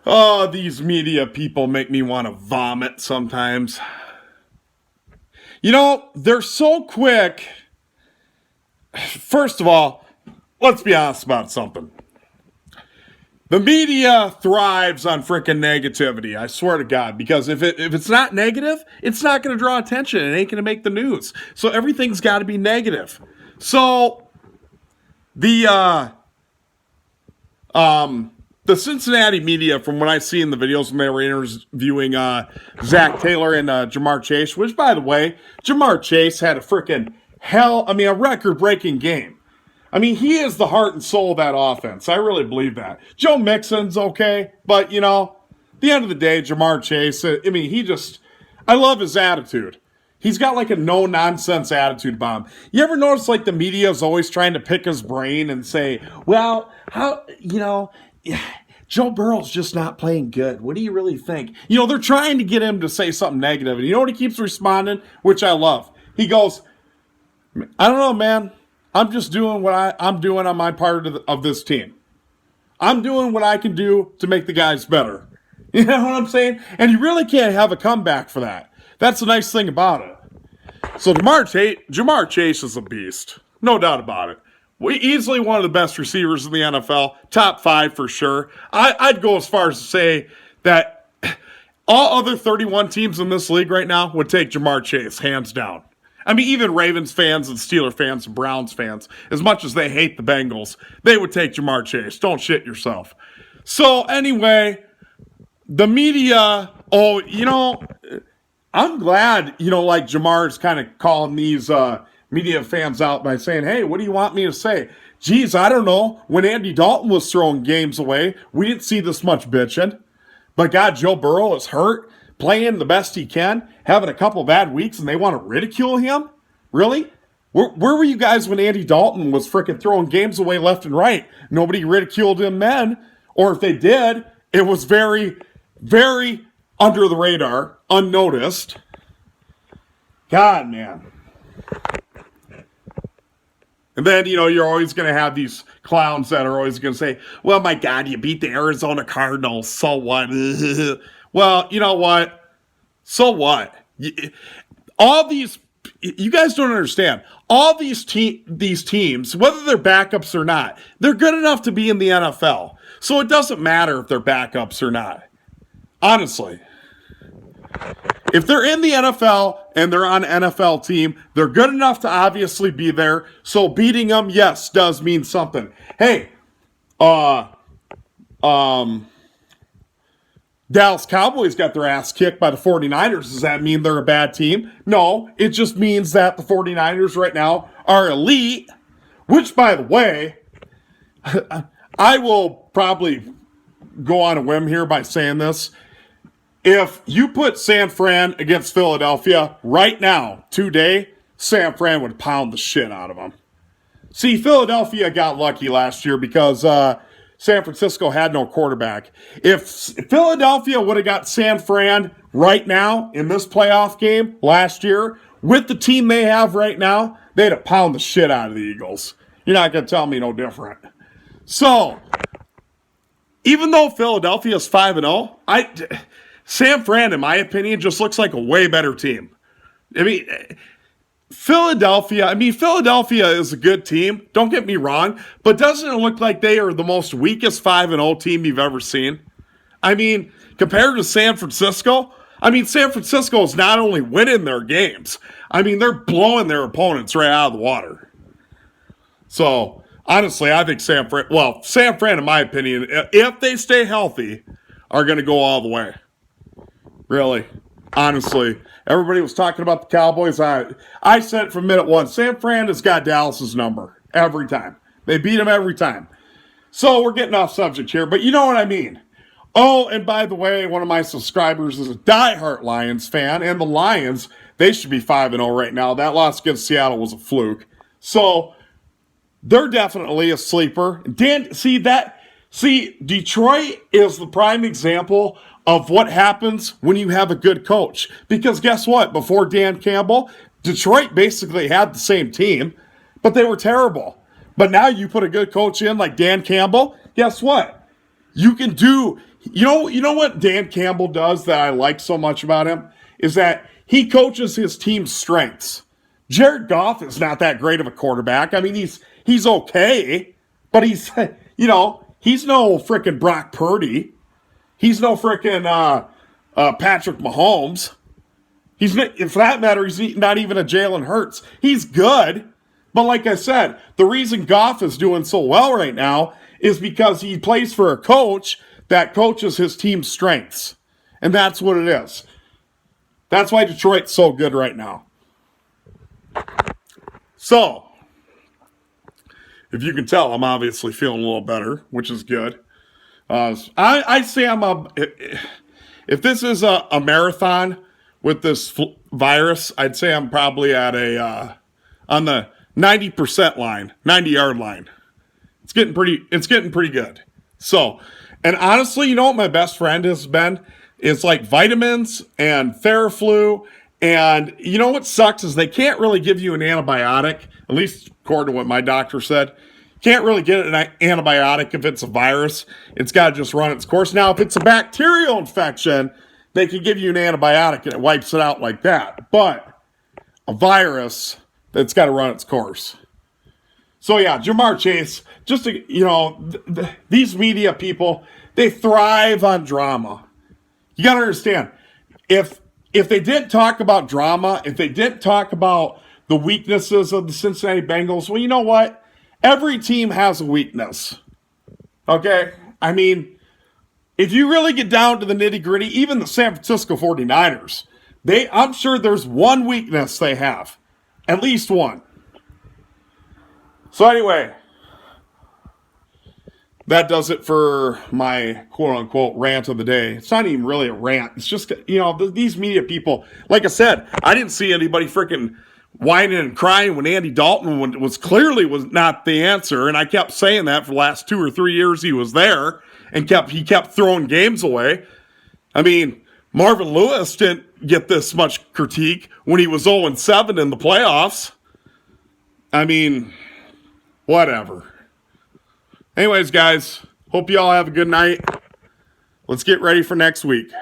Oh, these media people make me want to vomit sometimes. You know, they're so quick. First of all, let's be honest about something. The media thrives on freaking negativity, I swear to God, because if it's not negative, it's not going to draw attention. It ain't going to make the news. So everything's got to be negative. So the Cincinnati media, from what I see in the videos when they were interviewing Zach Taylor and Jamar Chase, which, by the way, Jamar Chase had a record-breaking game. I mean, he is the heart and soul of that offense. I really believe that. Joe Mixon's okay, but, at the end of the day, Jamar Chase, I love his attitude. He's got like a no-nonsense attitude about him. You ever notice like the media is always trying to pick his brain and say, well, Joe Burrow's just not playing good. What do you really think? They're trying to get him to say something negative. And you know what he keeps responding, which I love? He goes, I don't know, man. I'm just doing what I'm doing on my part of this team. I'm doing what I can do to make the guys better. You know what I'm saying? And you really can't have a comeback for that. That's the nice thing about it. So Jamar Chase is a beast. No doubt about it. Easily one of the best receivers in the NFL. Top 5 for sure. I'd go as far as to say that all other 31 teams in this league right now would take Jamar Chase, hands down. I mean, even Ravens fans and Steeler fans and Browns fans, as much as they hate the Bengals, they would take Jamar Chase. Don't shit yourself. So anyway, the media, I'm glad, like Jamar's kind of calling these media fans out by saying, hey, what do you want me to say? Geez, I don't know. When Andy Dalton was throwing games away, we didn't see this much bitching. But God, Joe Burrow is hurt, playing the best he can, having a couple bad weeks, and they want to ridicule him? Really? Where were you guys when Andy Dalton was freaking throwing games away left and right? Nobody ridiculed him then. Or if they did, it was very, very under the radar, unnoticed. God, man. And then, you're always going to have these clowns that are always going to say, well, my God, you beat the Arizona Cardinals, so what? Well, you know what? So what? All these, you guys don't understand. All these teams, whether they're backups or not, they're good enough to be in the NFL. So it doesn't matter if they're backups or not. Honestly. If they're in the NFL and they're on an NFL team, they're good enough to obviously be there. So beating them, yes, does mean something. Hey, Dallas Cowboys got their ass kicked by the 49ers. Does that mean they're a bad team? No, it just means that the 49ers right now are elite, which, by the way, I will probably go on a whim here by saying this. If you put San Fran against Philadelphia right now, today, San Fran would pound the shit out of them. See, Philadelphia got lucky last year because San Francisco had no quarterback. If Philadelphia would have got San Fran right now in this playoff game last year, with the team they have right now, they'd have pounded the shit out of the Eagles. You're not going to tell me no different. So, even though Philadelphia is 5-0, San Fran, in my opinion, just looks like a way better team. Philadelphia is a good team. Don't get me wrong. But doesn't it look like they are the most weakest 5-0 team you've ever seen? Compared to San Francisco, San Francisco is not only winning their games, they're blowing their opponents right out of the water. So, honestly, I think San Fran, in my opinion, if they stay healthy, are going to go all the way. Really, honestly, everybody was talking about the Cowboys. I said it from minute one. San Fran has got Dallas's number every time. They beat them every time. So we're getting off subject here, but you know what I mean. Oh, and by the way, one of my subscribers is a diehard Lions fan, and the Lions, they should be 5-0 right now. That loss against Seattle was a fluke. So they're definitely a sleeper. Detroit is the prime example of what happens when you have a good coach. Because guess what? Before Dan Campbell, Detroit basically had the same team, but they were terrible. But now you put a good coach in like Dan Campbell, guess what? You know what Dan Campbell does that I like so much about him is that he coaches his team's strengths. Jared Goff is not that great of a quarterback. I mean, he's okay, but he's no freaking Brock Purdy. He's no freaking Patrick Mahomes. He's not, for that matter, he's not even a Jalen Hurts. He's good, but like I said, the reason Goff is doing so well right now is because he plays for a coach that coaches his team's strengths, and that's what it is. That's why Detroit's so good right now. So, if you can tell, I'm obviously feeling a little better, which is good. I say if this is a marathon with this virus, I'd say I'm probably at on the 90% line, 90-yard line. It's getting pretty good. So, and honestly, you know what my best friend has been? It's like vitamins and Theraflu. And you know what sucks is they can't really give you an antibiotic, at least according to what my doctor said. Can't really get an antibiotic if it's a virus. It's got to just run its course. Now, if it's a bacterial infection, they can give you an antibiotic and it wipes it out like that. But a virus, that's got to run its course. So yeah, Jamar Chase, just to, these media people, they thrive on drama. You got to understand, if they didn't talk about drama, if they didn't talk about the weaknesses of the Cincinnati Bengals, well, you know what? Every team has a weakness. Okay? I mean, if you really get down to the nitty-gritty, even the San Francisco 49ers, I'm sure there's one weakness they have. At least one. So anyway, that does it for my quote-unquote rant of the day. It's not even really a rant. It's just, these media people, like I said, I didn't see anybody freaking whining and crying when Andy Dalton was not the answer, and I kept saying that for the last 2 or 3 years he was there, and he kept throwing games away. I mean, Marvin Lewis didn't get this much critique when he was 0-7 in the playoffs. I mean, whatever. Anyways, guys, hope you all have a good night. Let's get ready for next week.